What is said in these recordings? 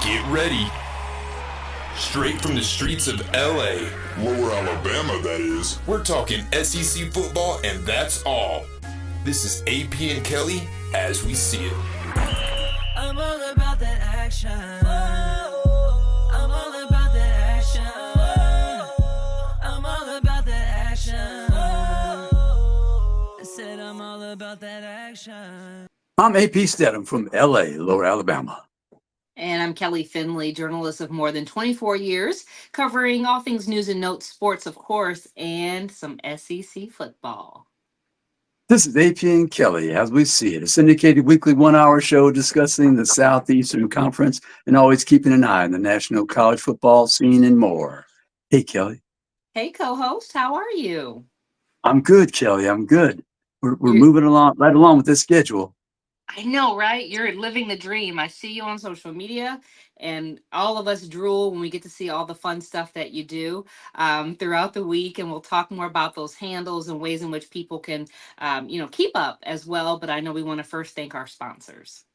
Get ready. Straight from the streets of LA. Lower Alabama, that is. We're talking SEC football, and that's all. This is AP and Kelly as we see it. I'm all about that action. I'm all about that action. I'm all about that action. I said I'm all about that action. I'm AP Stedham from LA, Lower Alabama. And I'm Kelly Finley, journalist of more than 24 years, covering all things news and notes, sports, of course, and some SEC football. This is AP and Kelly as we see it, a syndicated weekly 1-hour show discussing the Southeastern Conference and always keeping an eye on the national college football scene and more. Hey, Kelly. Hey, co-host, how are you? I'm good, Kelly. I'm good. We're moving right along with this schedule. I know, right? You're living the dream. I see you on social media, and all of us drool when we get to see all the fun stuff that you do throughout the week. And we'll talk more about those handles and ways in which people can, keep up as well. But I know we want to first thank our sponsors.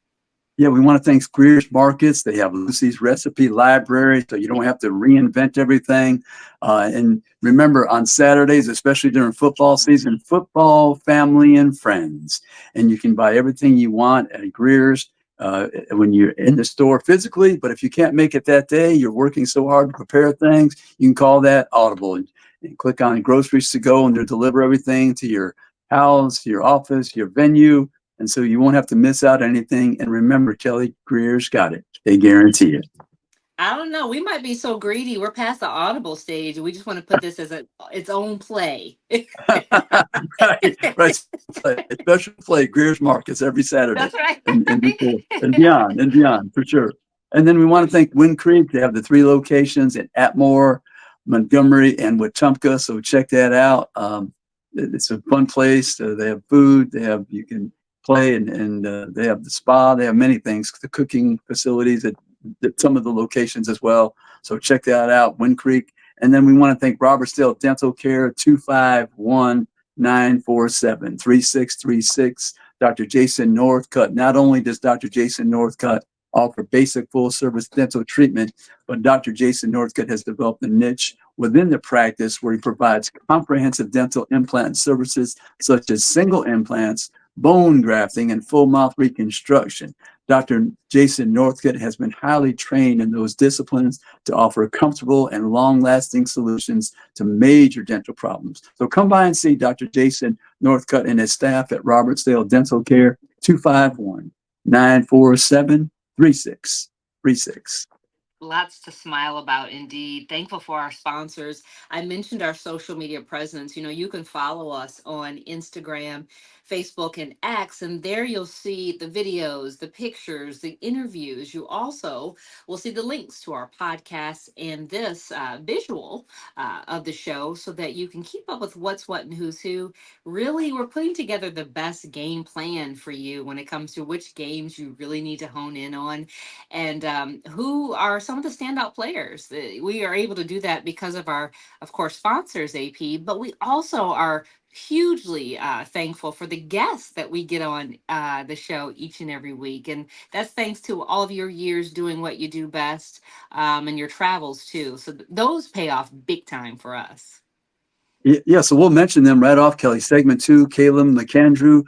Yeah, we want to thank Greer's Markets. They have Lucy's Recipe Library, so you don't have to reinvent everything. And remember, on Saturdays, especially during football season, football, family, and friends. And you can buy everything you want at Greer's when you're in the store physically. But if you can't make it that day, you're working so hard to prepare things, you can call that Audible and click on Groceries to Go, and they'll deliver everything to your house, your office, your venue. And so you won't have to miss out on anything. And remember, Kelly, Greer's got it. They guarantee it. I don't know. We might be so greedy. We're past the Audible stage. We just want to put this as its own play. right. Special play, Greer's Markets every Saturday. That's right. and beyond, for sure. And then we want to thank Wind Creek. They have the 3 locations in Atmore, Montgomery, and Wetumpka. So check that out. It's a fun place. They have food. You can play and they have the spa. They have many things, the cooking facilities at some of the locations as well. So check that out, Wind Creek. And then we want to thank Robertsdale Dental Care, 251-947-3636. Dr. Jason Northcutt. Not only does Dr. Jason Northcutt offer basic full-service dental treatment, but Dr. Jason Northcutt has developed a niche within the practice where he provides comprehensive dental implant services such as single implants, bone grafting, and full mouth reconstruction. Dr. Jason Northcutt has been highly trained in those disciplines to offer comfortable and long-lasting solutions to major dental problems. So come by and see Dr. Jason Northcutt and his staff at Robertsdale Dental Care, 251-947-3636. Lots to smile about, indeed. Thankful for our sponsors. I mentioned our social media presence. You can follow us on Instagram, Facebook, and X, and there you'll see the videos, the pictures, the interviews. You also will see the links to our podcasts and this visual of the show so that you can keep up with what's what and who's who. Really, we're putting together the best game plan for you when it comes to which games you really need to hone in on and who are some of the standout players. We are able to do that because of our, of course, sponsors, AP, but we also are hugely thankful for the guests that we get on the show each and every week. And that's thanks to all of your years doing what you do best and your travels too. So those pay off big time for us. Yeah, so we'll mention them right off, Kelly. Segment 2, Calum McAndrew,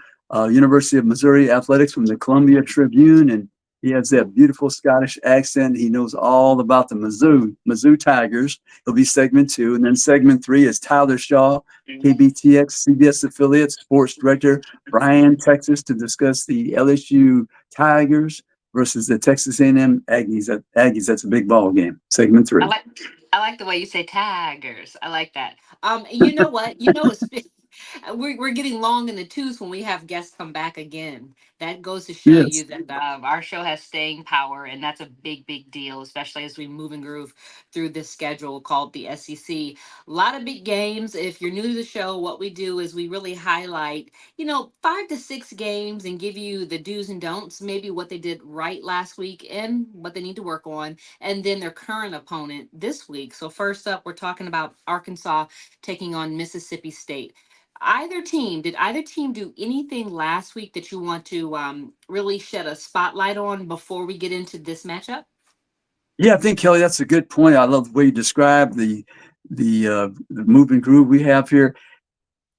University of Missouri Athletics from the Columbia Tribune, and he has that beautiful Scottish accent. He knows all about the Mizzou Tigers. He'll be segment 2. And then segment 3 is Tyler Shaw, KBTX, CBS affiliate, sports director, Bryan, Texas, to discuss the LSU Tigers versus the Texas A&M Aggies. That's a big ball game. Segment 3. I like the way you say Tigers. I like that. You know what? We're getting long in the tooth when we have guests come back again. That goes to show you that our show has staying power, and that's a big, big deal, especially as we move and groove through this schedule called the SEC. A lot of big games. If you're new to the show, what we do is we really highlight, 5 to 6 games and give you the do's and don'ts, maybe what they did right last week and what they need to work on, and then their current opponent this week. So first up, we're talking about Arkansas taking on Mississippi State. Did either team do anything last week that you want to really shed a spotlight on before we get into this matchup? Yeah, I think Kelly, that's a good point. I love the way you describe the moving groove we have here.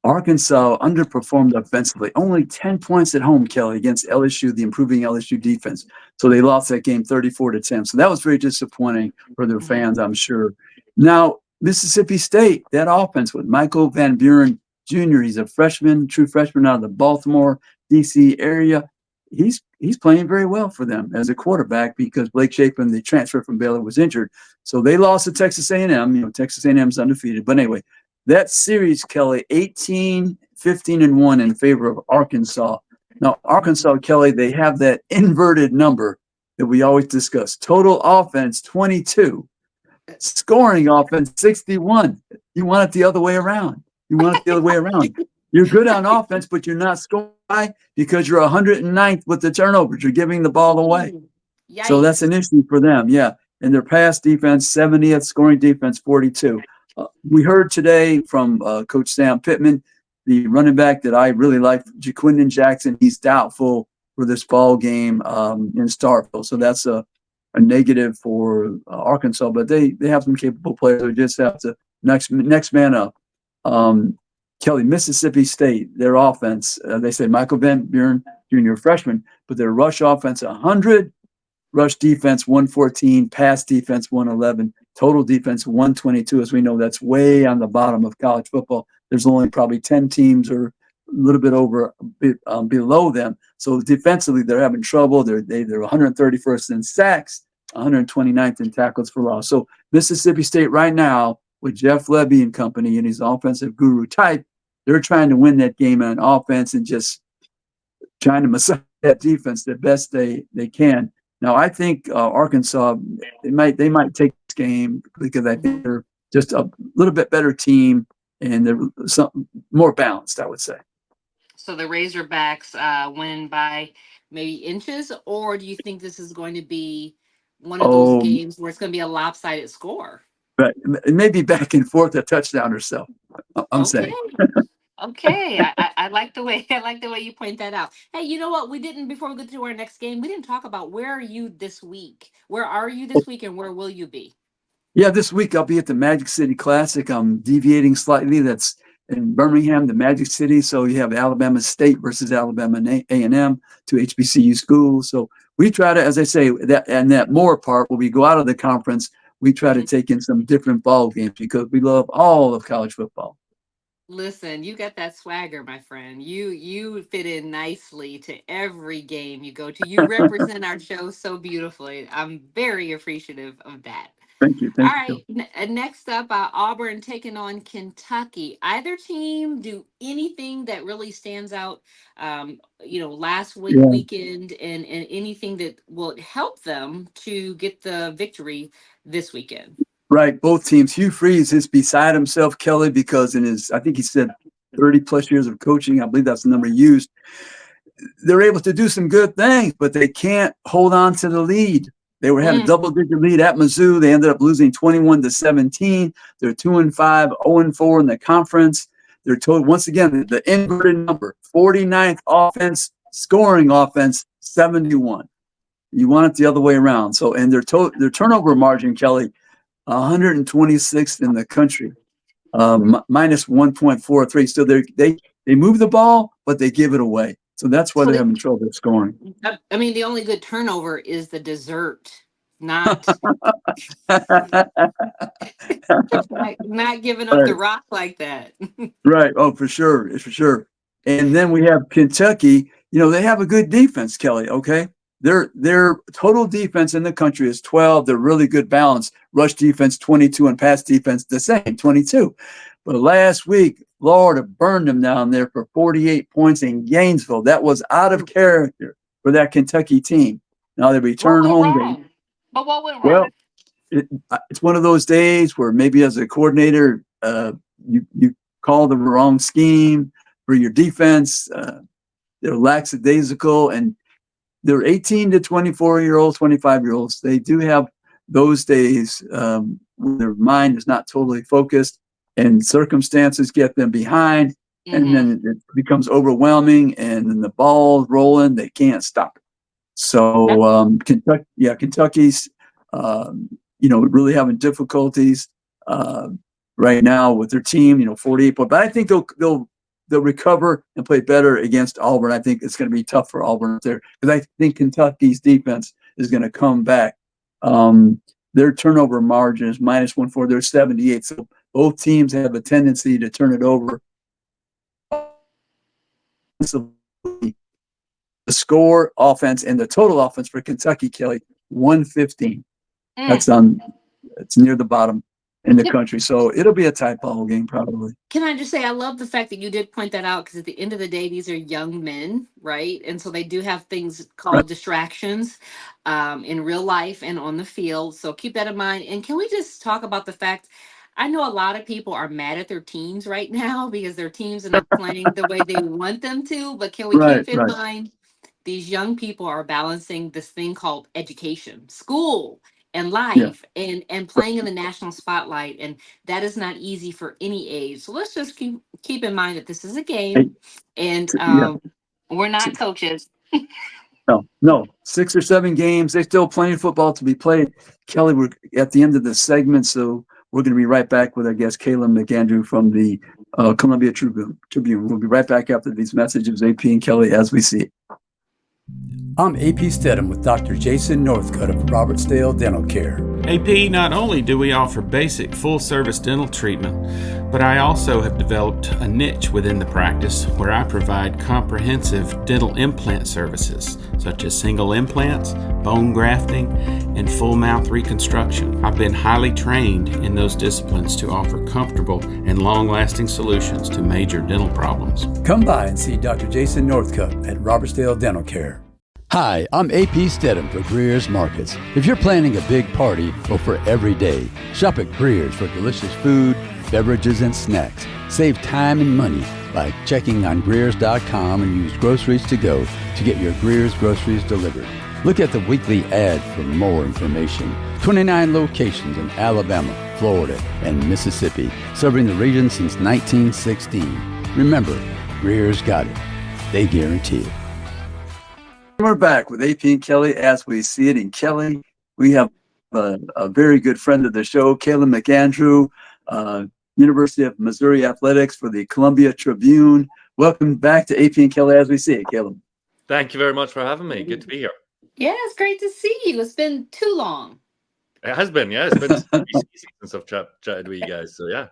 Arkansas underperformed offensively. Only 10 points at home, Kelly, against LSU, the improving LSU defense. So they lost that game 34-10. So that was very disappointing for their Mhm. fans, I'm sure. Now, Mississippi State, that offense with Michael Van Buren Jr., he's a freshman, true freshman out of the Baltimore, D.C. area. He's playing very well for them as a quarterback because Blake Shapen, the transfer from Baylor, was injured. So they lost to Texas A&M. Texas A&M's undefeated. But anyway, that series, Kelly, 18-15-1 in favor of Arkansas. Now, Arkansas, Kelly, they have that inverted number that we always discuss. Total offense, 22. Scoring offense, 61. You want it the other way around. You want it the other way around. You're good on offense, but you're not scoring high because you're 109th with the turnovers. You're giving the ball away. Ooh, So that's yikes. an issue for them. Yeah. And their pass defense, 70th, scoring defense, 42. We heard today from Coach Sam Pittman, the running back that I really like, Jaquindon Jackson. He's doubtful for this ball game in Starkville. So that's a negative for Arkansas. But they have some capable players. They just have to next man up. Kelly, Mississippi State, their offense, they say Michael Van Buren, junior freshman, but their rush offense, 100. Rush defense 114, pass defense 111, total defense 122. As we know, that's way on the bottom of college football. There's only probably 10 teams or a little bit over below them. So defensively, they're having trouble. They're 131st in sacks, 129th in tackles for loss. So Mississippi State right now with Jeff Lebby and company and his offensive guru type, they're trying to win that game on offense and just trying to massage that defense the best they can. Now, I think Arkansas they might take this game because I think they're just a little bit better team and they're more balanced, I would say. So the Razorbacks win by maybe inches, or do you think this is going to be one of those Oh, games where it's going to be a lopsided score? but maybe back and forth a touchdown or so. I'm Okay. saying. Okay. I like the way I like the way you point that out. Hey, you know what? We didn't before we get to our next game, we didn't talk about where are you this week? Where are you this week and where will you be? Yeah, this week I'll be at the Magic City Classic. I'm deviating slightly. That's in Birmingham, the Magic City. So you have Alabama State versus Alabama A&M, two HBCU schools. So we try to, as I say, that more part where we go out of the conference, we try to Mhm. take in some different ball games because we love all of college football. Listen, you got that swagger, my friend. You fit in nicely to every game you go to. You represent our show so beautifully. I'm very appreciative of that. Thank you. All Thank you. right, next up, Auburn taking on Kentucky. Either team do anything that really stands out, last Yeah. weekend, and anything that will help them to get the victory this weekend. Right. Both teams. Hugh Freeze is beside himself, Kelly, because in his, I think he said 30 plus years of coaching, I believe that's the number used. They're able to do some good things, but they can't hold on to the lead. They had a Mm, double-digit lead at Mizzou. They ended up losing 21-17. They're 2-5, 0-4 in the conference. They're told once again the inverted number: 49th offense, scoring offense, 71. You want it the other way around. So, and their turnover margin, Kelly, 126th in the country, minus 1.43. So they move the ball, but they give it away. So that's why so they're they, having trouble scoring. I mean, the only good turnover is the dessert, not not giving up the Right, rock like that. right. Oh, for sure, for sure. And then we have Kentucky. They have a good defense, Kelly. Okay, their total defense in the country is 12. They're really good balance. Rush defense 22 and pass defense the same 22. But last week, Florida burned them down there for 48 points in Gainesville. That was out of character for that Kentucky team. Now they What return went home. wrong? But what went Well, wrong? it's one of those days where maybe as a coordinator, you call the wrong scheme for your defense. They're lackadaisical, and they're 18 to 24-year-olds, 25-year-olds. They do have those days when their mind is not totally focused, and circumstances get them behind, and Hmm. then it becomes overwhelming, and then the ball's rolling. They can't stop it. So Kentucky's really having difficulties right now with their team. 48 points, but I think they'll recover and play better against Auburn. I think it's going to be tough for Auburn there because I think Kentucky's defense is going to come back. Their turnover margin is -1.4. They're 78. So both teams have a tendency to turn it over. The score, offense, and the total offense for Kentucky, Kelly, 115. It's near the bottom in the country. So it'll be a tight ball game probably. Can I just say, I love the fact that you did point that out because at the end of the day, these are young men, right? And so they do have things called distractions in real life and on the field. So keep that in mind. And can we just talk about the fact, I know a lot of people are mad at their teams right now because their teams are not playing the way they want them to, but can we keep in mind these young people are balancing this thing called education, school, and life, and playing in the national spotlight, and that is not easy for any age. So let's just keep in mind that this is a game, and we're not coaches. No, 6 or 7 games. There's still plenty of football to be played. Kelly, we're at the end of the segment, so we're going to be right back with our guest Calum McAndrew from the Columbia Tribune. We'll be right back after these messages, AP and Kelly, as we see it. I'm AP Stedham with Dr. Jason Northcutt of Robertsdale Dental Care. AP, not only do we offer basic full-service dental treatment, but I also have developed a niche within the practice where I provide comprehensive dental implant services, such as single implants, bone grafting, and full mouth reconstruction. I've been highly trained in those disciplines to offer comfortable and long-lasting solutions to major dental problems. Come by and see Dr. Jason Northcutt at Robertsdale Dental Care. Hi, I'm AP Stedham for Greer's Markets. If you're planning a big party or for every day, shop at Greer's for delicious food, beverages, and snacks. Save time and money by checking on Greers.com and use Groceries to Go to get your Greer's groceries delivered. Look at the weekly ad for more information. 29 locations in Alabama, Florida, and Mississippi, serving the region since 1916. Remember, Greer's got it. They guarantee it. We're back with AP and Kelly as we see it. And Kelly, we have a very good friend of the show, Calum McAndrew, University of Missouri Athletics for the Columbia Tribune. Welcome back to AP and Kelly as we see it, Calum. Thank you very much for having me. Good to be here. Yeah, it's great to see you. It's been too long. It has been, yeah. It's been since I've chatted with you guys, so yeah.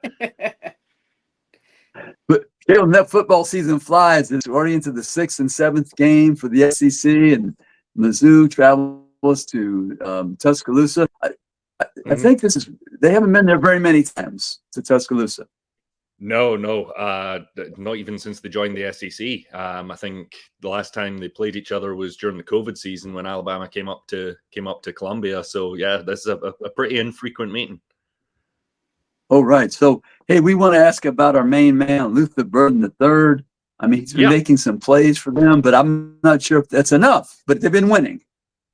But Calum, that football season flies. It's already into the 6th and 7th game for the SEC, and Mizzou travels to Tuscaloosa. I think they haven't been there very many times to Tuscaloosa. No, not even since they joined the SEC. I think the last time they played each other was during the COVID season when Alabama came up to Columbia. So yeah, this is a pretty infrequent meeting. Oh, right. So, hey, we want to ask about our main man, Luther Burden III. I mean, he's been making some plays for them, but I'm not sure if that's enough. But they've been winning.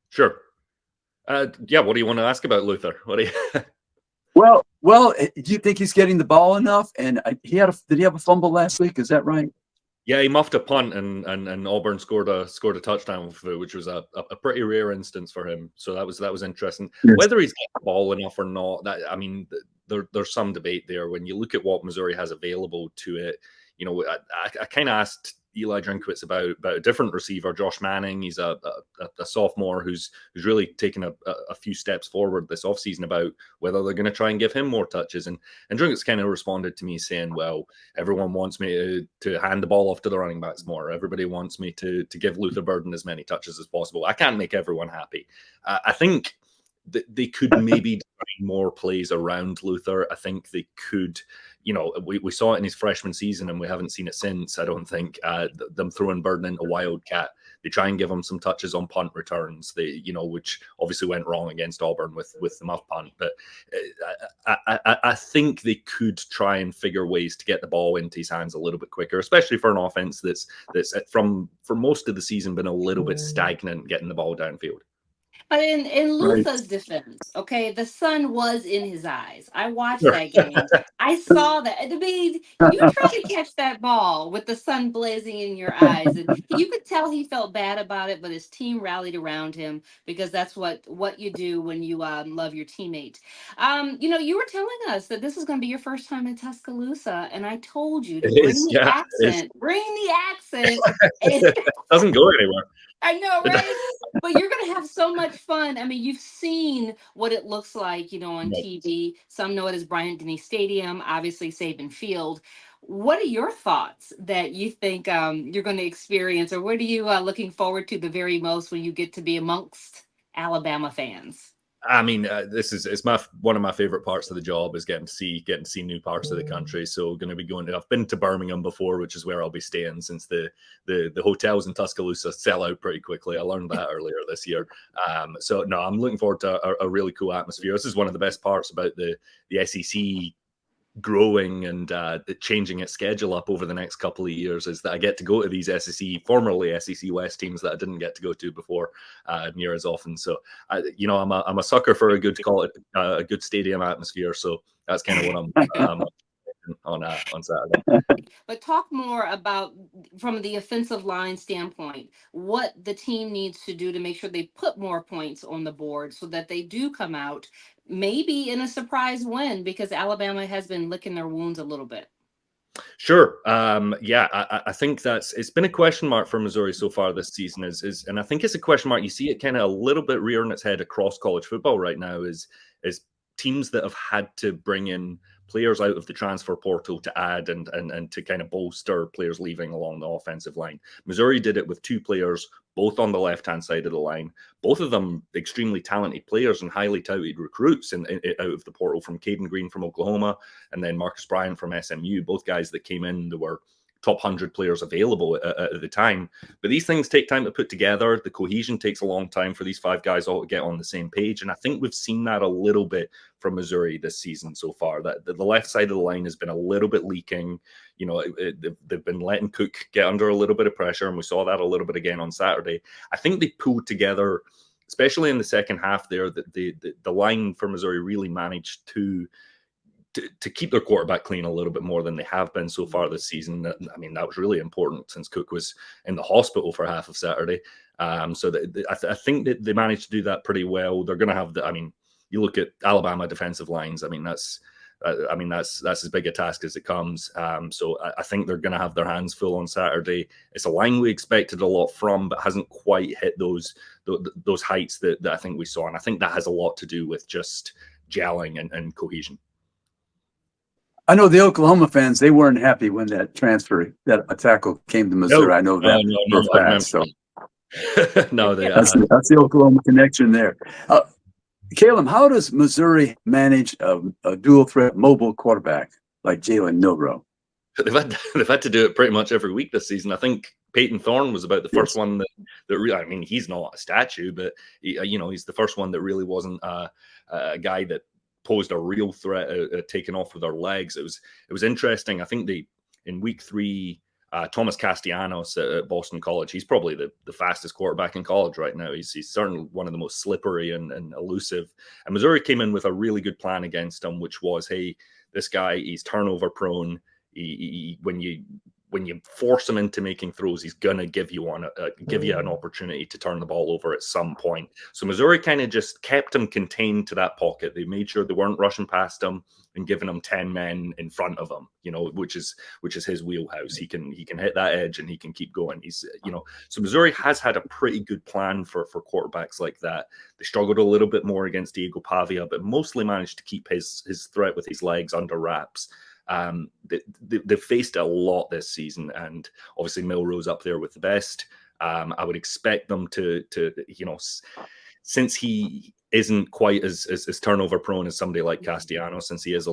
Sure. What do you want to ask about Luther? What do you? Well, do you think he's getting the ball enough? And did he have a fumble last week? Is that right? Yeah, he muffed a punt, and Auburn scored a touchdown with it, which was a pretty rare instance for him. So that was interesting. Yes. Whether he's got the ball enough or not, there's some debate there. When you look at what Missouri has available to it, I kind of asked Eli Drinkwitz about a different receiver, Josh Manning. He's a sophomore who's really taken a few steps forward this offseason about whether they're going to try and give him more touches. And Drinkwitz kind of responded to me saying, well, everyone wants me to hand the ball off to the running backs more. Everybody wants me to give Luther Burden as many touches as possible. I can't make everyone happy. I think they could maybe design more plays around Luther. I think they could, we saw it in his freshman season and we haven't seen it since, I don't think. Them throwing Burden into Wildcat. They try and give him some touches on punt returns, which obviously went wrong against Auburn with the muff punt. But I think they could try and figure ways to get the ball into his hands a little bit quicker, especially for an offense that's for most of the season been a little bit stagnant getting the ball downfield. But in Right. Luther's defense, okay, the sun was in his eyes. I watched Sure. that game. I saw that. I mean, you try to catch that ball with the sun blazing in your eyes, and you could tell he felt bad about it. But his team rallied around him because that's what you do when you love your teammate. You were telling us that this is going to be your first time in Tuscaloosa, and I told you to It bring is, the yeah, it is. accent, bring the accent. It doesn't go anywhere. I know, It- right? But you're going to have so much fun. I mean, you've seen what it looks like, on Right. TV. Some know it as Bryant Denny Stadium, obviously Saban Field. What are your thoughts that you think you're going to experience, or what are you looking forward to the very most when you get to be amongst Alabama fans? I mean, this is it's one of my favorite parts of the job is getting to see new parts of the country. So going to be going. I've been to Birmingham before, which is where I'll be staying since the hotels in Tuscaloosa sell out pretty quickly. I learned that earlier this year. So no, I'm looking forward to a really cool atmosphere. This is one of the best parts about the SEC growing and changing its schedule up over the next couple of years is that I get to go to these formerly SEC West teams that I didn't get to go to before near as often. So, I'm a sucker for a good stadium atmosphere. So that's kind of what I'm on Saturday. But talk more about, from the offensive line standpoint, what the team needs to do to make sure they put more points on the board so that they do come out maybe in a surprise win, because Alabama has been licking their wounds a little bit. Sure. Yeah, I think it's been a question mark for Missouri so far this season and I think it's a question mark. You see it kind of a little bit rearing its head across college football right now is teams that have had to bring in players out of the transfer portal to add and to kind of bolster players leaving along the offensive line. Missouri did it with two players, both on the left-hand side of the line, both of them extremely talented players and highly touted recruits out of the portal, from Caden Green from Oklahoma and then Marcus Bryant from SMU, both guys that came in that were top 100 players available at the time. But these things take time to put together. The cohesion takes a long time for these five guys all to get on the same page. And I think we've seen that a little bit from Missouri this season so far, that the left side of the line has been a little bit leaking. They've been letting Cook get under a little bit of pressure, and we saw that a little bit again on Saturday. I think they pulled together, especially in the second half there, that the line for Missouri really managed to keep their quarterback clean a little bit more than they have been so far this season. I mean, that was really important since Cook was in the hospital for half of Saturday. I think that they managed to do that pretty well. They're going to have you look at Alabama defensive lines. I mean, that's as big a task as it comes. So I think they're going to have their hands full on Saturday. It's a line we expected a lot from, but hasn't quite hit those heights that I think we saw. And I think that has a lot to do with just gelling and cohesion. I know the Oklahoma fans, they weren't happy when that tackle came to Missouri. I know that for a fact. So no, that's the Oklahoma connection there. Calum, how does Missouri manage a dual threat mobile quarterback like Jalen Milroe? They've had to do it pretty much every week this season. I think Peyton Thorne was about the first one that really, I mean, he's not a statue, but he's the first one that really wasn't a guy that posed a real threat taking off with their legs. It was interesting. I think in week 3, Thomas Castellanos at Boston College, he's probably the fastest quarterback in college right now. He's certainly one of the most slippery and elusive. And Missouri came in with a really good plan against him, which was, hey, this guy, he's turnover prone. When you force him into making throws, he's gonna give you an opportunity to turn the ball over at some point. So Missouri kind of just kept him contained to that pocket. They made sure they weren't rushing past him and giving him 10 men in front of him, which is his wheelhouse. He can hit that edge and he can keep going. So Missouri has had a pretty good plan for quarterbacks like that. They struggled a little bit more against Diego Pavia, but mostly managed to keep his threat with his legs under wraps. They've faced a lot this season, and obviously Milroe's up there with the best. I would expect them to since he isn't quite as turnover prone as somebody like Castellanos, since he is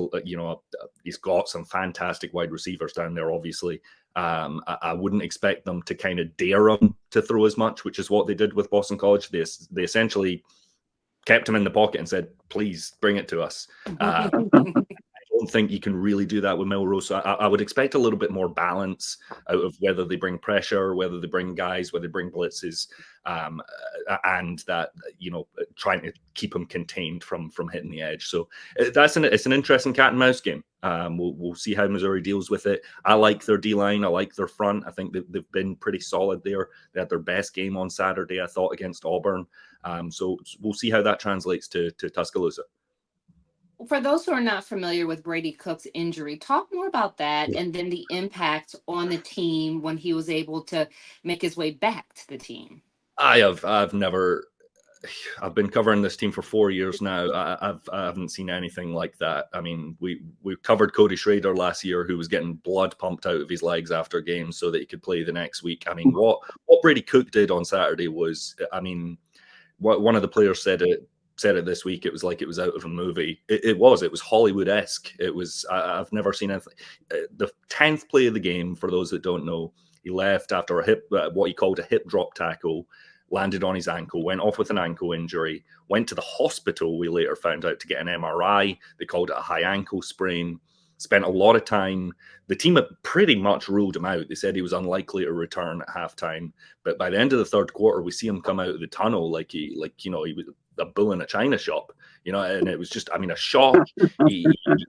he's got some fantastic wide receivers down there. Obviously, I wouldn't expect them to kind of dare him to throw as much, which is what they did with Boston College. They essentially kept him in the pocket and said, "Please bring it to us." don't think you can really do that with Milrose. So I would expect a little bit more balance out of whether they bring pressure, whether they bring guys, whether they bring blitzes, and that, trying to keep them contained from hitting the edge. So it's an interesting cat and mouse game. We'll see how Missouri deals with it. I like their D-line. I like their front. I think they've been pretty solid there. They had their best game on Saturday, I thought, against Auburn. So we'll see how that translates to Tuscaloosa. For those who are not familiar with Brady Cook's injury, talk more about that and then the impact on the team when he was able to make his way back to the team. I've been covering this team for 4 years now. I haven't seen anything like that. I mean, we covered Cody Schrader last year, who was getting blood pumped out of his legs after games so that he could play the next week. I mean, what Brady Cook did on Saturday was, I mean, one of the players said it this week. It was like it was out of a movie. It was Hollywood-esque. It was, I've never seen anything. The 10th play of the game, for those that don't know, he left after a what he called a hip drop tackle, landed on his ankle, went off with an ankle injury, went to the hospital. We later found out to get an MRI. They called it a high ankle sprain. Spent a lot of time. The team had pretty much ruled him out. They said he was unlikely to return at halftime. But by the end of the third quarter, we see him come out of the tunnel like he was a bull in a china shop, and it was just, I mean, a shock. He comes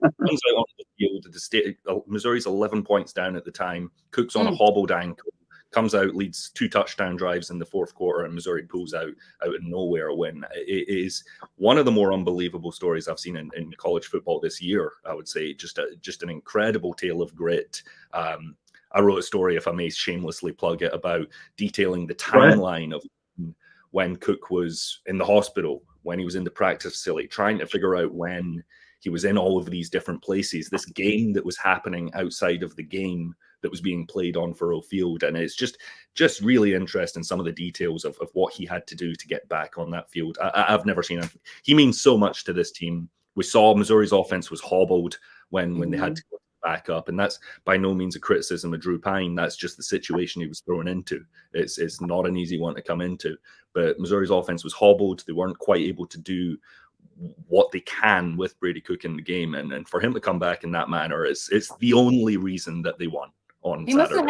out onto the field. Missouri's 11 points down at the time. Cook's on a hobbled ankle. Comes out, leads 2 touchdown drives in the fourth quarter, and Missouri pulls out of nowhere a win. It is one of the more unbelievable stories I've seen in college football this year, I would say. Just an incredible tale of grit. I wrote a story, if I may shamelessly plug it, about detailing the timeline of when Cook was in the hospital, when he was in the practice facility, trying to figure out when he was in all of these different places, this game that was happening outside of the game that was being played on Furrow Field. And it's just really interesting, some of the details of what he had to do to get back on that field. I've never seen him. He means so much to this team. We saw Missouri's offense was hobbled when they had to go back up. And that's by no means a criticism of Drew Pine. That's just the situation he was thrown into. It's not an easy one to come into. But Missouri's offense was hobbled. They weren't quite able to do what they can with Brady Cook in the game. And for him to come back in that manner, it's the only reason that they won. He must have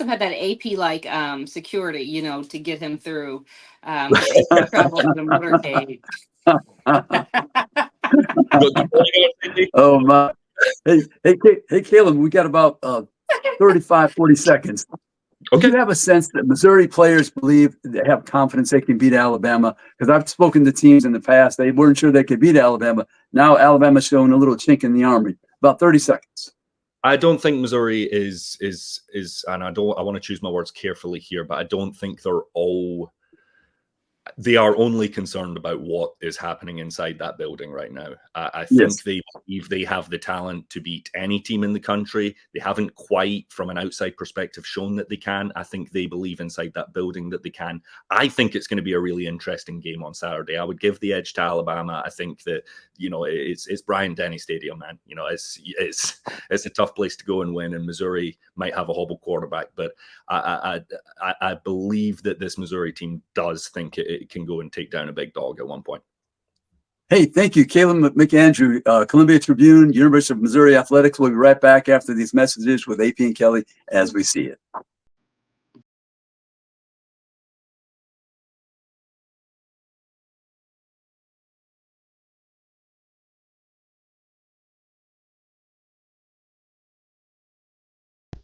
had that AP like security, to get him through travel to the motorcade. Oh my! Hey, Calum, we got about 40 seconds. Okay. Do you have a sense that Missouri players believe they have confidence they can beat Alabama? Because I've spoken to teams in the past, they weren't sure they could beat Alabama. Now Alabama's showing a little chink in the army. About 30 seconds. I don't think Missouri is, and I want to choose my words carefully here, but I don't think they are only concerned about what is happening inside that building right now. I think they believe they have the talent to beat any team in the country. They haven't quite, from an outside perspective, shown that they can. I think they believe inside that building that they can. I think it's going to be a really interesting game on Saturday. I would give the edge to Alabama. I think that, it's Bryant-Denny Stadium, man. It's a tough place to go and win, and Missouri might have a hobble quarterback, but I believe that this Missouri team does think it can go and take down a big dog at one point. Hey, thank you, Calum McAndrew, Columbia Tribune, University of Missouri Athletics. We'll be right back after these messages with AP and Kelly as we see it.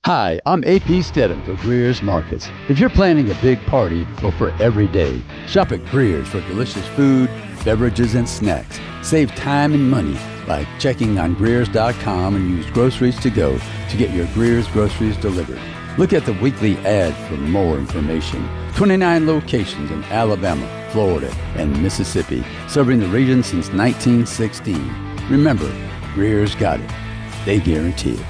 Hi, I'm AP Stedham for Greer's Markets. If you're planning a big party or for every day, shop at Greer's for delicious food, beverages, and snacks. Save time and money by checking on Greers.com and use Groceries to Go to get your Greer's groceries delivered. Look at the weekly ad for more information. 29 locations in Alabama, Florida, and Mississippi, serving the region since 1916. Remember, Greer's got it. They guarantee it.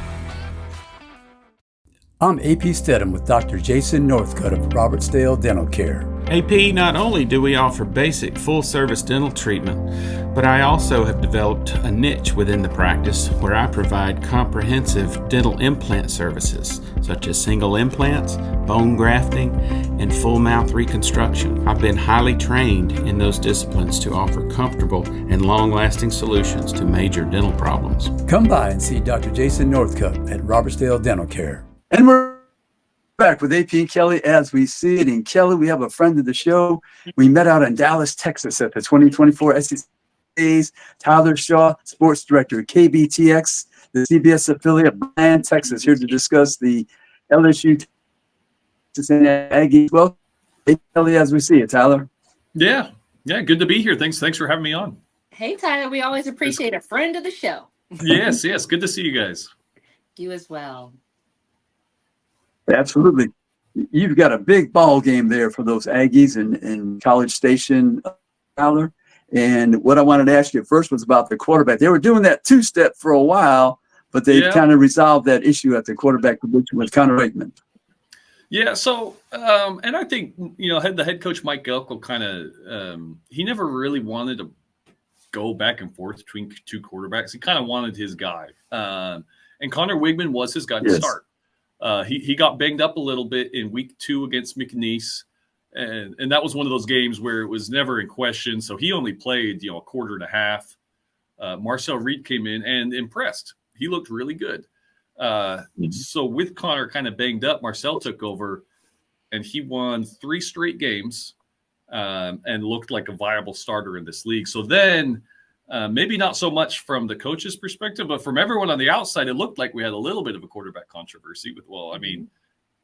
I'm AP Stedham with Dr. Jason Northcutt of Robertsdale Dental Care. AP, not only do we offer basic full-service dental treatment, but I also have developed a niche within the practice where I provide comprehensive dental implant services, such as single implants, bone grafting, and full mouth reconstruction. I've been highly trained in those disciplines to offer comfortable and long-lasting solutions to major dental problems. Come by and see Dr. Jason Northcutt at Robertsdale Dental Care. And we're back with AP and Kelly as we see it. And Kelly, we have a friend of the show. We met out in Dallas, Texas at the 2024 SEC Days. Tyler Shaw, sports director at KBTX, the CBS affiliate of Bryan, Texas, here to discuss the LSU Texas Aggies. Well, hey, Kelly, as we see it, Tyler. Yeah, good to be here. Thanks for having me on. Hey, Tyler, we always appreciate a friend of the show. Yes, good to see you guys. You as well. Absolutely. You've got a big ball game there for those Aggies in College Station, Tyler. And what I wanted to ask you first was about the quarterback. They were doing that two-step for a while, but they've kind of resolved that issue at the quarterback position with Connor Wakeman. Yeah, so and I think the head coach Mike Elko kind of he never really wanted to go back and forth between two quarterbacks. He kind of wanted his guy, and Connor Wigman was his guy to start. He got banged up a little bit in week 2 against McNeese, and that was one of those games where it was never in question. So he only played a quarter and a half. Marcel Reed came in and impressed. He looked really good. So with Connor kind of banged up, Marcel took over, and he won 3 straight games and looked like a viable starter in this league. So then maybe not so much from the coach's perspective, but from everyone on the outside, it looked like we had a little bit of a quarterback controversy with,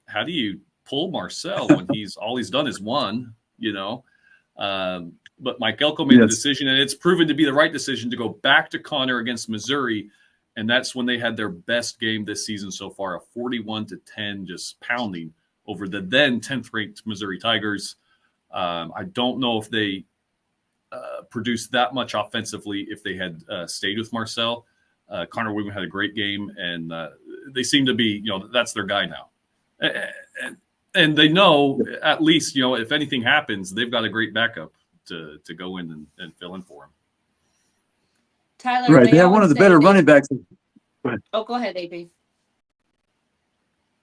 how do you pull Marcel when all he's done is won, but Mike Elko made the decision, and it's proven to be the right decision to go back to Connor against Missouri. And that's when they had their best game this season so far, a 41-10, just pounding over the then 10th ranked Missouri Tigers. I don't know if they produced that much offensively if they had stayed with Marcel. Connor Wigman had a great game, and they seem to be, that's their guy now. And they know, at least, if anything happens, they've got a great backup to go in and fill in for him. Tyler, right, they have one of the better running backs. Go ahead, AP.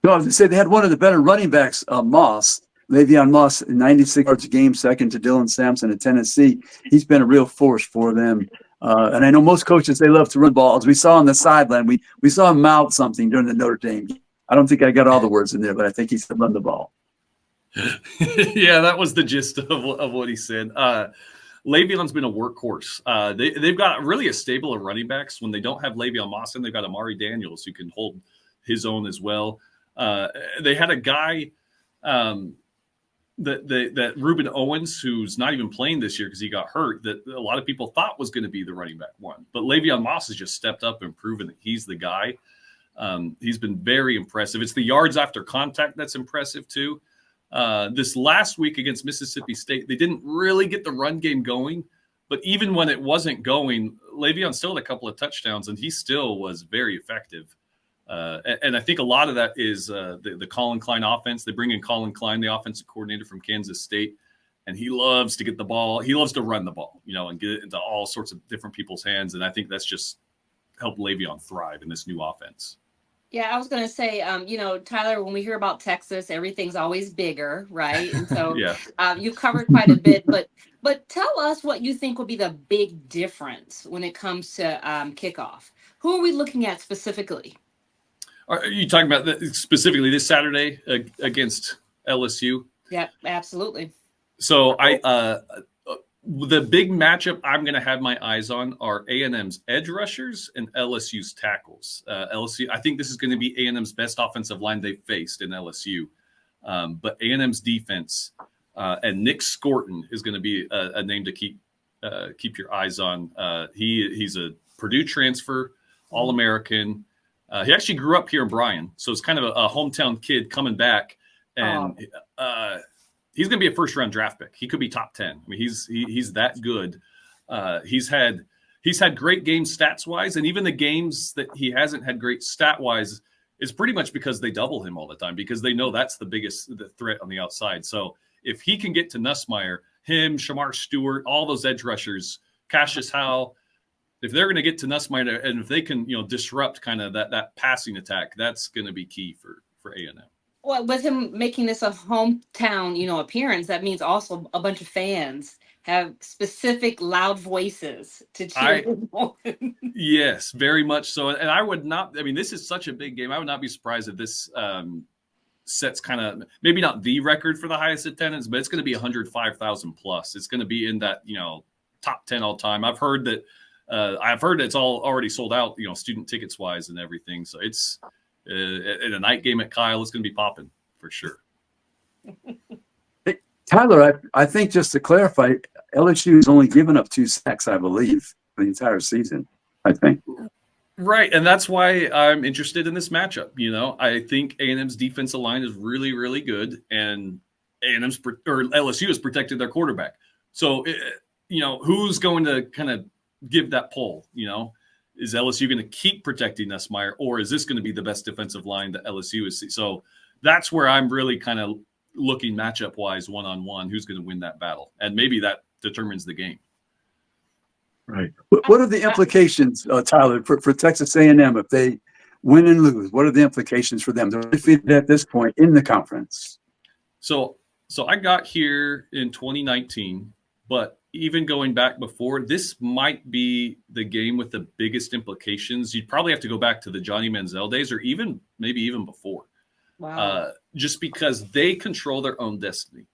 No, I was going to say they had one of the better running backs, Moss. Le'Veon Moss, 96 yards a game, second to Dylan Sampson at Tennessee. He's been a real force for them. And I know most coaches, they love to run the ball. As we saw on the sideline, we saw him mouth something during the Notre Dame game. I don't think I got all the words in there, but I think he said run the ball. Yeah, that was the gist of what he said. Le'Veon's been a workhorse. They've got really a stable of running backs. When they don't have Le'Veon Moss in, they've got Amari Daniels who can hold his own as well. They had a guy that Reuben Owens, who's not even playing this year because he got hurt, that a lot of people thought was going to be the running back one. But Le'Veon Moss has just stepped up and proven that he's the guy. He's been very impressive. It's the yards after contact that's impressive too. This last week against Mississippi State, they didn't really get the run game going, but even when it wasn't going, Le'Veon still had a couple of touchdowns, and he still was very effective. And I think a lot of that is the Colin Klein offense. They bring in Colin Klein, the offensive coordinator from Kansas State, and he loves to get the ball. He loves to run the ball, and get it into all sorts of different people's hands. And I think that's just helped Le'Veon thrive in this new offense. Yeah, I was going to say, Tyler, when we hear about Texas, everything's always bigger, right? And so you covered quite a bit, but tell us what you think will be the big difference when it comes to kickoff. Who are we looking at specifically? Are you talking about specifically this Saturday against LSU? Yeah, absolutely. So the big matchup I'm going to have my eyes on are A&M's edge rushers and LSU's tackles. LSU, I think this is going to be A&M's best offensive line they've faced in LSU. But A&M's defense and Nick Scorton is going to be a name to keep your eyes on. He's a Purdue transfer, All-American. He actually grew up here in Bryan, so it's kind of a hometown kid coming back, and he's going to be a first-round draft pick. He could be top 10. I mean, he's that good. He's had great games stats-wise, and even the games that he hasn't had great stat-wise is pretty much because they double him all the time because they know that's the threat on the outside. So if he can get to Nussmeier, him, Shamar Stewart, all those edge rushers, Cassius Howell, if they're going to get to Nussmeier and if they can, disrupt kind of that passing attack, that's going to be key for A&M. Well, with him making this a hometown, appearance, that means also a bunch of fans have specific loud voices to cheer him on. Yes, very much so. And I would not, this is such a big game. I would not be surprised if this sets kind of, maybe not the record for the highest attendance, but it's going to be 105,000 plus. It's going to be in that, top 10 all time. I've heard that it's all already sold out, student tickets wise and everything. So it's in a night game at Kyle, it's going to be popping for sure. Hey, Tyler, I think just to clarify, LSU has only given up 2 sacks, I believe, the entire season, I think. Right, and that's why I'm interested in this matchup. I think A&M's defensive line is really, really good, and LSU has protected their quarterback. So, who's going to kind of give that pull? Is LSU going to keep protecting Nussmeier, or is this going to be the best defensive line that LSU is? So that's where I'm really kind of looking matchup-wise, one-on-one, who's going to win that battle, and maybe that determines the game. Right. What are the implications, Tyler, for Texas A&M if they win and lose? What are the implications for them? They're defeated at this point in the conference. So I got here in 2019, but even going back before, this might be the game with the biggest implications. You'd probably have to go back to the Johnny Manziel days, or maybe even before. Wow. Just because they control their own destiny.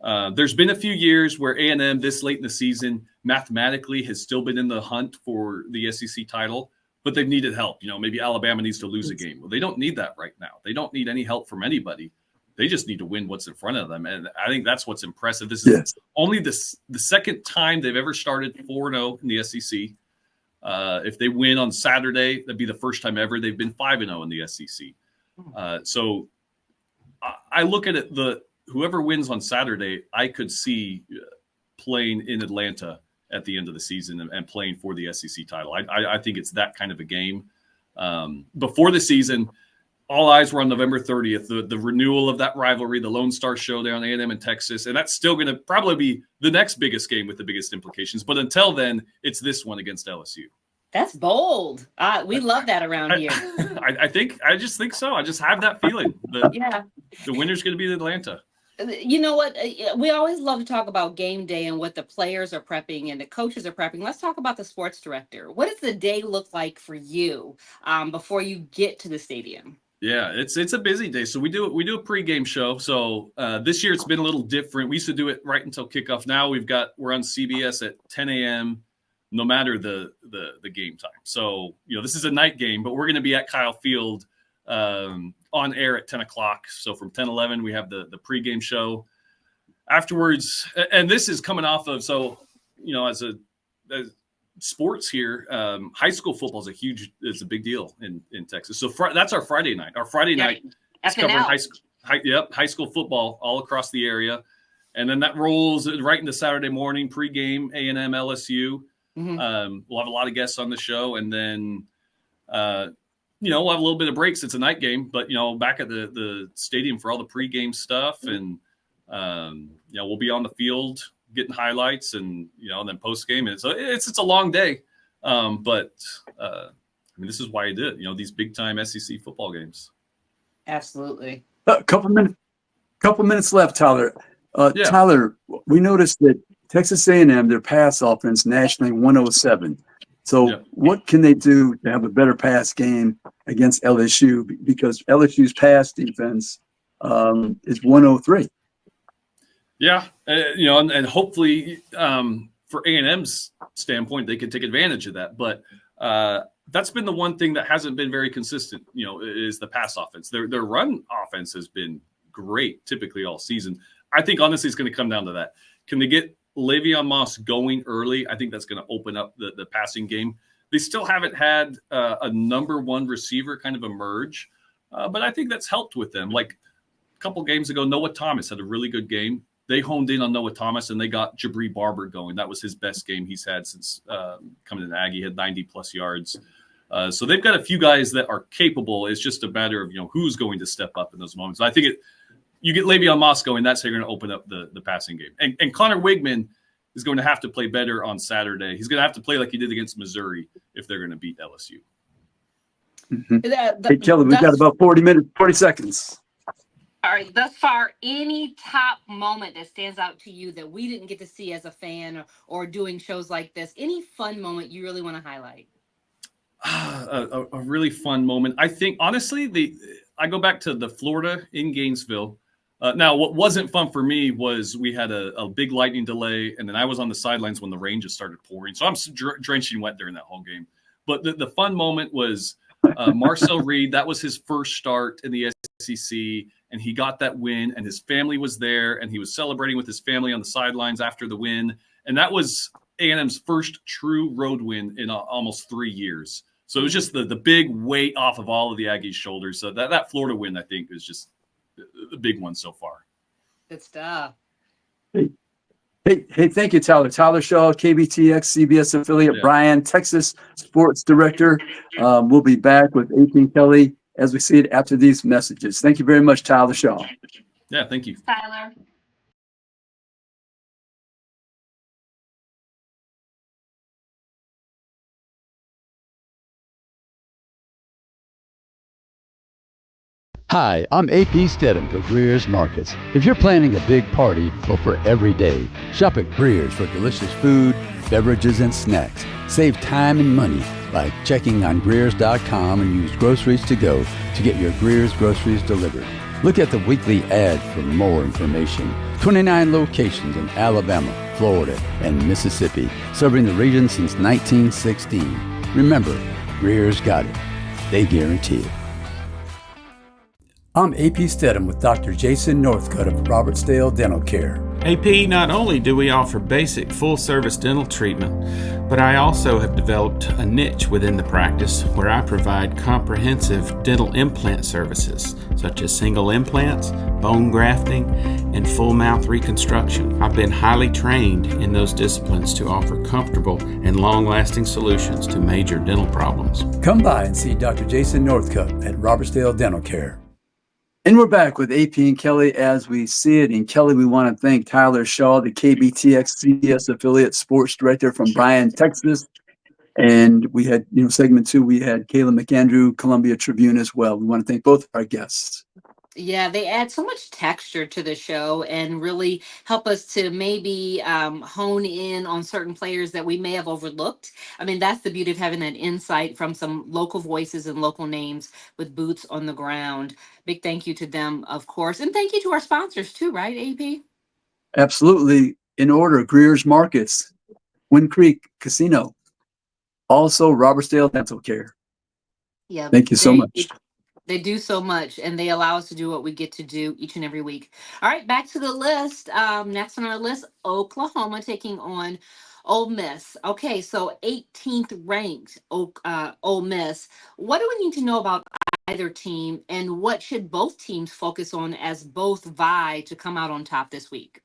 There's been a few years where A&M this late in the season mathematically has still been in the hunt for the SEC title, but they've needed help. Maybe Alabama needs to lose a game. Well, they don't need that right now. They don't need any help from anybody. They just need to win what's in front of them. And I think that's what's impressive. This is only the second time they've ever started 4-0 in the SEC. If they win on Saturday, that'd be the first time ever they've been 5-0 in the SEC. So I look at it, whoever wins on Saturday, I could see playing in Atlanta at the end of the season and playing for the SEC title. I think it's that kind of a game. Before the season, all eyes were on November 30th, the renewal of that rivalry, the Lone Star Showdown, A&M and Texas, and that's still going to probably be the next biggest game with the biggest implications. But until then, it's this one against LSU. That's bold. We love that around here. I just think so. I just have that feeling that the winner's going to be Atlanta. You know what? We always love to talk about game day and what the players are prepping and the coaches are prepping. Let's talk about the sports director. What does the day look like for you before you get to the stadium? Yeah, it's a busy day. So we do a pregame show. So this year it's been a little different. We used to do it right until kickoff. Now we're on CBS at 10 a.m. no matter the game time. So this is a night game, but we're going to be at Kyle Field on air at 10 o'clock. So from 10-11, we have the pregame show. Afterwards, and this is coming off of, as sports here, high school football is a big deal in Texas. So that's our Friday night. Our Friday night is covering high school football all across the area. And then that rolls right into Saturday morning, pregame, A&M, LSU. Mm-hmm. We'll have a lot of guests on the show. And then, we'll have a little bit of breaks. It's a night game, but, back at the stadium for all the pregame stuff. And, we'll be on the field getting highlights and, and then postgame. And so it's a long day. But this is why I did it, these big time SEC football games. Absolutely. A couple minutes left, Tyler. Tyler, we noticed that Texas A&M, their pass offense nationally 107. So what can they do to have a better pass game against LSU? Because LSU's pass defense is 103. Yeah, and hopefully for A&M's standpoint, they can take advantage of that. But that's been the one thing that hasn't been very consistent, is the pass offense. Their run offense has been great typically all season. I think, honestly, it's going to come down to that. Can they get Le'Veon Moss going early? I think that's going to open up the passing game. They still haven't had a number one receiver kind of emerge, but I think that's helped with them. Like a couple games ago, Noah Thomas had a really good game. They honed in on Noah Thomas, and they got Jabri Barber going. That was his best game he's had since coming to Aggie. He had 90-plus yards. So they've got a few guys that are capable. It's just a matter of, who's going to step up in those moments. I think you get Le'Veon Moss going, that's how you're going to open up the passing game. And Connor Wigman is going to have to play better on Saturday. He's going to have to play like he did against Missouri if they're going to beat LSU. Hey, Kelly, we've got about 40 seconds. All right, thus far, any top moment that stands out to you that we didn't get to see as a fan or doing shows like this, any fun moment you really want to highlight? A really fun moment. I think, honestly, I go back to the Florida in Gainesville. Now, what wasn't fun for me was we had a big lightning delay, and then I was on the sidelines when the rain just started pouring. So I'm drenching wet during that whole game. But the fun moment was Marcel Reed. That was his first start in the SEC, and he got that win, and his family was there, and he was celebrating with his family on the sidelines after the win. And that was A&M's first true road win in almost 3 years. So it was just the big weight off of all of the Aggies' shoulders. So that Florida win, I think, is just the big one so far. Good stuff. Hey, thank you, Tyler. Tyler Shaw, KBTX, CBS affiliate, Brian, Texas sports director. We'll be back with AP and Kelly as we see it after these messages. Thank you very much, Tyler Shaw. Yeah, thank you. Tyler. Hi, I'm AP Stedham for Greer's Markets. If you're planning a big party or for every day, shop at Greer's for delicious food, beverages, and snacks. Save time and money by checking on Greers.com and use groceries to go to get your Greer's groceries delivered. Look at the weekly ad for more information. 29 locations in Alabama, Florida, and Mississippi, serving the region since 1916. Remember, Greer's got it. They guarantee it. I'm AP Stedham with Dr. Jason Northcutt of Robertsdale Dental Care. AP, not only do we offer basic full-service dental treatment, but I also have developed a niche within the practice where I provide comprehensive dental implant services, such as single implants, bone grafting, and full mouth reconstruction. I've been highly trained in those disciplines to offer comfortable and long-lasting solutions to major dental problems. Come by and see Dr. Jason Northcutt at Robertsdale Dental Care. And we're back with AP and Kelly as we see it. And Kelly, we want to thank Tyler Shaw, the KBTX CBS affiliate sports director from Bryan, Texas. And we had, segment 2, we had Calum McAndrew, Columbia Tribune as well. We want to thank both our guests. Yeah, they add so much texture to the show and really help us to maybe hone in on certain players that we may have overlooked. I mean, that's the beauty of having that insight from some local voices and local names with boots on the ground. Big thank you to them, of course. And thank you to our sponsors too, right, AP? Absolutely. In order, Greer's Markets, Wind Creek Casino, also Robertsdale Dental Care. Yeah. Thank you so much. They do so much, and they allow us to do what we get to do each and every week. All right, back to the list. Next on our list, Oklahoma taking on Ole Miss. Okay, so 18th ranked Ole Miss. What do we need to know about either team, and what should both teams focus on as both vie to come out on top this week?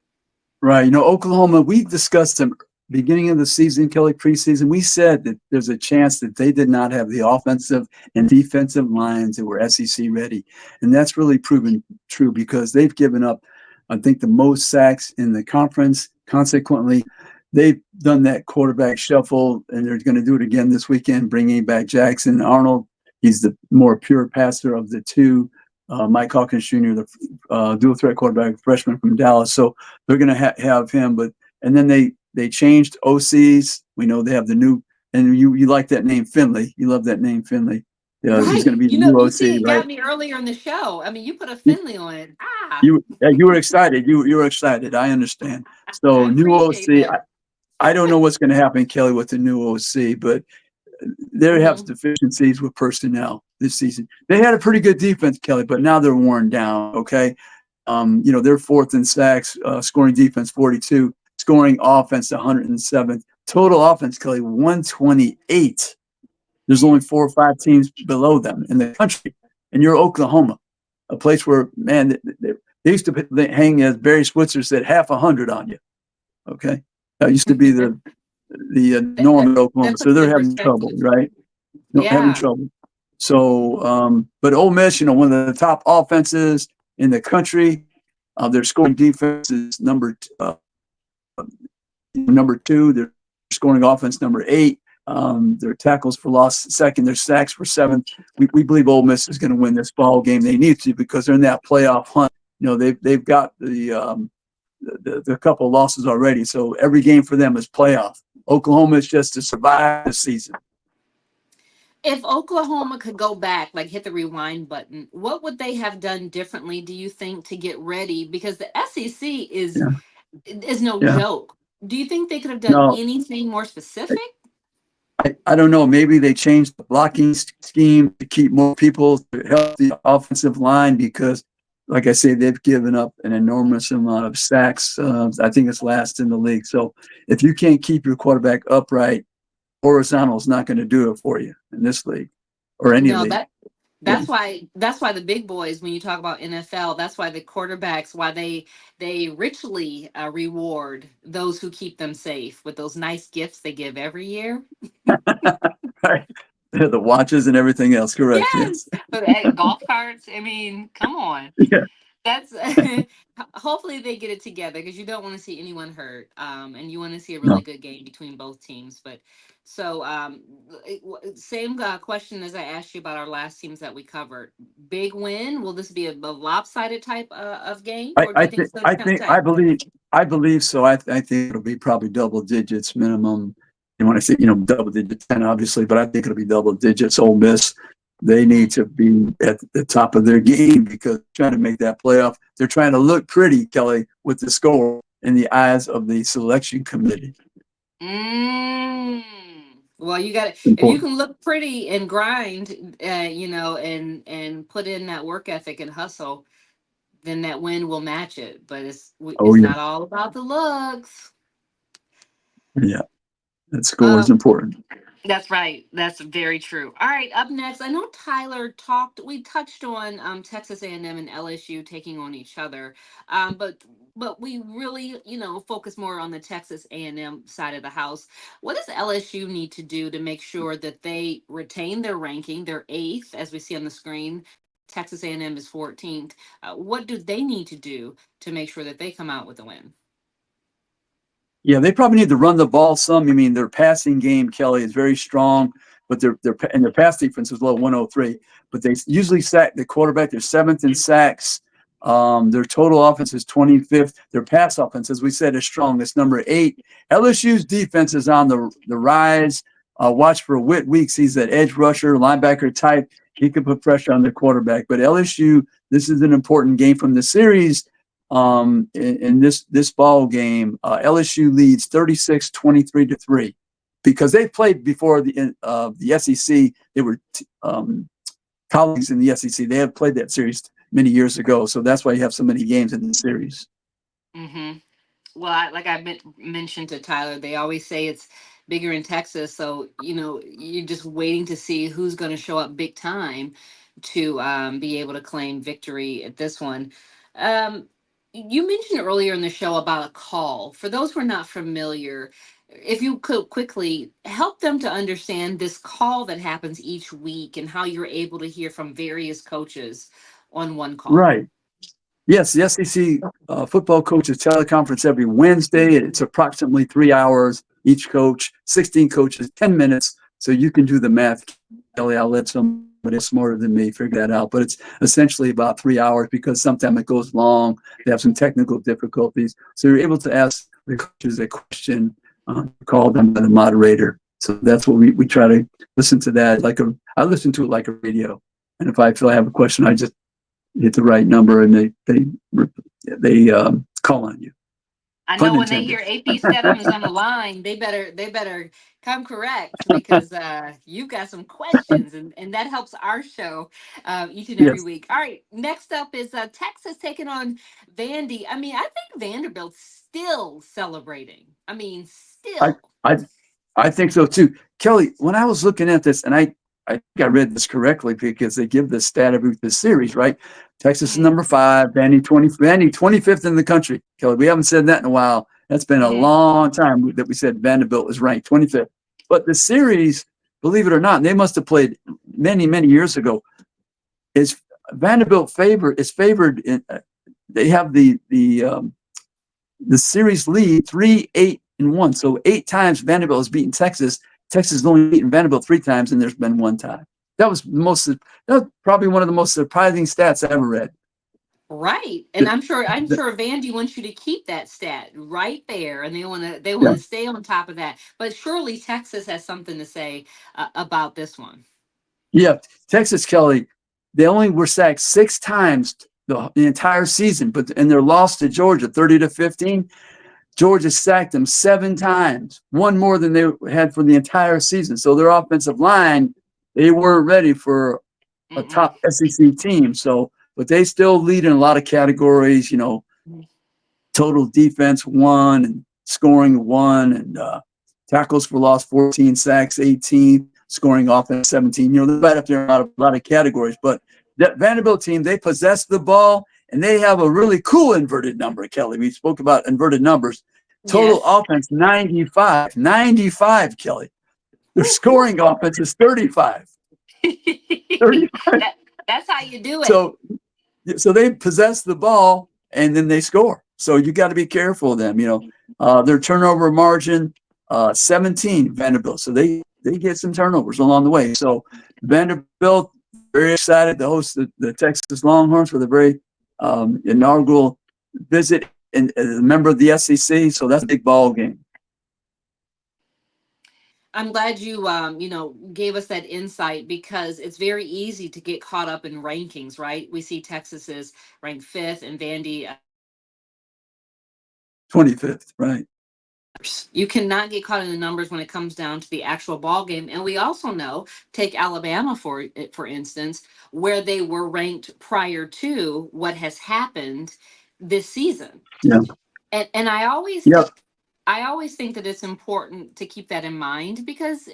Right. Oklahoma, we discussed them beginning of the season, Kelly, preseason. We said that there's a chance that they did not have the offensive and defensive lines that were SEC ready. And that's really proven true because they've given up, I think, the most sacks in the conference. Consequently, they've done that quarterback shuffle, and they're going to do it again this weekend, bringing back Jackson Arnold. He's the more pure passer of the two. Mike Hawkins Jr., the dual threat quarterback, freshman from Dallas. So they're going to have him. And then they changed OCs. We know they have the new, and you like that name, Finley. You love that name, Finley. Right. He's going to be the new OC, you right? got me earlier in the show. I mean, you put a Finley on it. You were excited. You were excited. I understand. So new OC. I don't know what's going to happen, Kelly, with the new OC, but they have deficiencies with personnel this season. They had a pretty good defense, Kelly, but now they're worn down. Okay, they're fourth in sacks, scoring defense 42, scoring offense 107, total offense, Kelly 128. There's only 4 or 5 teams below them in the country, and you're Oklahoma, a place where they used to hang, as Barry Switzer said, half 100 on you. Okay, that used to be the norm in Oklahoma, so they're having trouble, right? Having trouble. So, but Ole Miss, one of the top offenses in the country, Their scoring defense is number 2. Their scoring offense number 8. Their tackles for loss second. Their sacks for 7th. We believe Ole Miss is going to win this ball game. They need to because they're in that playoff hunt. They've got the couple of losses already. So every game for them is playoff. Oklahoma is just to survive this season. If Oklahoma could go back, like hit the rewind button, what would they have done differently, do you think, to get ready? Because the SEC is no joke. Do you think they could have done anything more specific? I don't know. Maybe they changed the blocking scheme to keep more people to help the offensive line because, like I say, they've given up an enormous amount of sacks. I think it's last in the league. So if you can't keep your quarterback upright, horizontal is not going to do it for you in this league or any league. That's why the big boys, when you talk about NFL, that's why the quarterbacks, why they richly reward those who keep them safe with those nice gifts they give every year. Right. The watches and everything else. Correct. Yes. But golf carts. I mean, come on. Yeah. That's hopefully they get it together because you don't want to see anyone hurt, and you want to see a really good game between both teams. But so same question as I asked you about our last teams that we covered. Big win. Will this be a lopsided type of game? Or do you think it's gonna be I believe so. I think it'll be probably double digits minimum. And when I say double digits, 10 obviously, but I think it'll be double digits. Ole Miss. They need to be at the top of their game because they're trying to make that playoff. They're trying to look pretty, Kelly, with the score in the eyes of the selection committee. Well, you got if you can look pretty and grind, and put in that work ethic and hustle, then that win will match it. But it's not all about the looks. Yeah, that score is important. That's right. That's very true. All right. Up next, I know Tyler we touched on Texas A&M and LSU taking on each other, but we really, focus more on the Texas A&M side of the house. What does LSU need to do to make sure that they retain their ranking? They're 8th, as we see on the screen. Texas A&M is 14th. What do they need to do to make sure that they come out with a win? Yeah, they probably need to run the ball some. I mean, their passing game, Kelly, is very strong, but their pass defense is low, 103. But they usually sack the quarterback. They're 7th in sacks. Their total offense is 25th. Their pass offense, as we said, is strong. It's number 8. LSU's defense is on the rise. Watch for Whit Weeks. He's that edge rusher, linebacker type. He can put pressure on the quarterback. But LSU, this is an important game from the series. In this ball game, LSU leads 36-23-3 because they played before the SEC. They were colleagues in the SEC. They have played that series many years ago, so that's why you have so many games in the series. Mm-hmm. Well, like I mentioned to Tyler, they always say it's bigger in Texas, so you're just waiting to see who's going to show up big time to be able to claim victory at this one. You mentioned earlier in the show about a call. For those who are not familiar, if you could quickly help them to understand this call that happens each week and how you're able to hear from various coaches on one call. Right. Yes, the SEC football coaches teleconference every Wednesday. It's approximately 3 hours. Each coach, 16 coaches, 10 minutes. So you can do the math, Kelly. I'll let somebody smarter than me figure that out. But it's essentially about 3 hours because sometimes it goes long. They have some technical difficulties. So you're able to ask the coaches a question, called them by the moderator. So that's what we try to listen to that. I listen to it like a radio. And if I feel I have a question, I just hit the right number and they call on you. I know when they hear AP Stedham is on the line, they better come correct because you've got some questions and that helps our show each and every week. All right, next up is Texas taking on Vandy. I mean, I think Vanderbilt's still celebrating. I mean, still. I think so too, Kelly. When I was looking at this, and I think I read this correctly because they give the stat of the series, right? Texas is number 5, Vandy 25th in the country. Kelly, we haven't said that in a while. That's been a long time that we said Vanderbilt was ranked 25th. But the series, believe it or not, and they must have played many, many years ago, is Vanderbilt favored in they have the series lead 3-8-1. So 8 times Vanderbilt has beaten Texas. Texas has only beaten Vanderbilt 3 times, and there's been 1 time. That was probably one of the most surprising stats I ever read. Right. And I'm sure Vandy wants you to keep that stat right there, and they want to stay on top of that. But surely Texas has something to say about this one. Yeah, Texas, Kelly, they only were sacked 6 times the entire season, but in their loss to Georgia 30-15, Georgia sacked them 7 times, 1 more than they had for the entire season. So their offensive line, they weren't ready for a top SEC team. So, but they still lead in a lot of categories, total defense 1 and scoring 1 and tackles for loss 14, sacks 18, scoring offense 17. They're right up there in a lot of categories. But that Vanderbilt team, they possess the ball and they have a really cool inverted number, Kelly. We spoke about inverted numbers. Total offense 95, Kelly. Their scoring offense is 35. 35. That's how you do it. So they possess the ball and then they score. So you got to be careful of them. Their turnover margin 17 Vanderbilt. So they get some turnovers along the way. So Vanderbilt very excited to host the Texas Longhorns for the very inaugural visit and a member of the SEC. So that's a big ball game. I'm glad you, gave us that insight, because it's very easy to get caught up in rankings, right? We see Texas is ranked 5th and Vandy 25th, right? You cannot get caught in the numbers when it comes down to the actual ball game. And we also know, take Alabama for instance, where they were ranked prior to what has happened this season. Yeah. And I always think that it's important to keep that in mind, because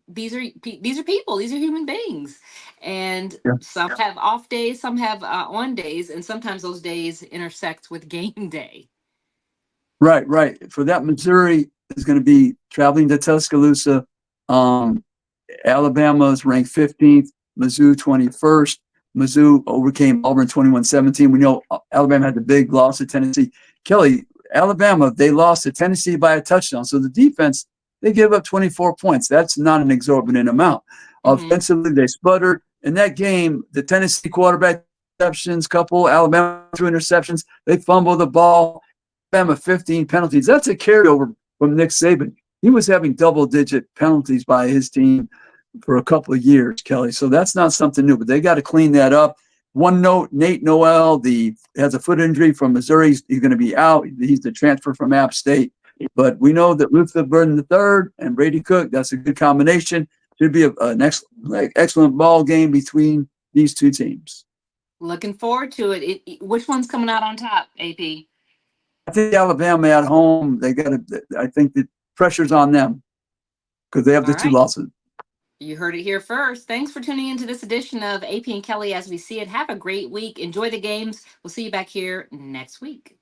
these are people, these are human beings, and some have off days, some have on days, and sometimes those days intersect with game day. Right. For that, Missouri is going to be traveling to Tuscaloosa. Alabama is ranked 15th, Mizzou 21st. Mizzou overcame Auburn 21-17. We know Alabama had the big loss to Tennessee. Kelly, Alabama, they lost to Tennessee by a touchdown. So the defense, they give up 24 points. That's not an exorbitant amount. Offensively, they sputtered. In that game, the Tennessee quarterback interceptions, Alabama 2 interceptions. They fumbled the ball. Alabama 15 penalties. That's a carryover from Nick Saban. He was having double-digit penalties by his team for a couple of years, Kelly. So that's not something new, but they got to clean that up. One note, Nate Noel, has a foot injury from Missouri. He's going to be out. He's the transfer from App State. But we know that Luther Burden III and Brady Cook, that's a good combination. Should be an excellent ball game between these 2 teams. Looking forward to it. Which one's coming out on top, AP? I think Alabama at home, I think the pressure's on them because they have the 2 losses. You heard it here first. Thanks for tuning into this edition of AP and Kelly As We See It. Have a great week. Enjoy the games. We'll see you back here next week.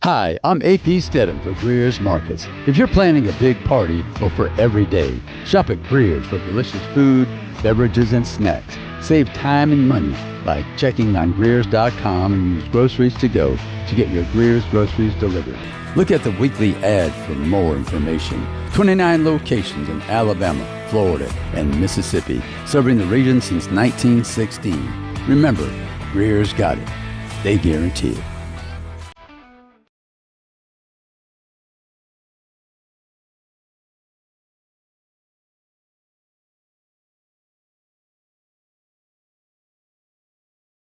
Hi, I'm AP Stedham for Greer's Markets. If you're planning a big party or for every day, shop at Greer's for delicious food, beverages, and snacks. Save time and money by checking on Greers.com and use groceries to go to get your Greer's groceries delivered. Look at the weekly ad for more information. 29 locations in Alabama, Florida, and Mississippi, serving the region since 1916. Remember, Greer's got it. They guarantee it.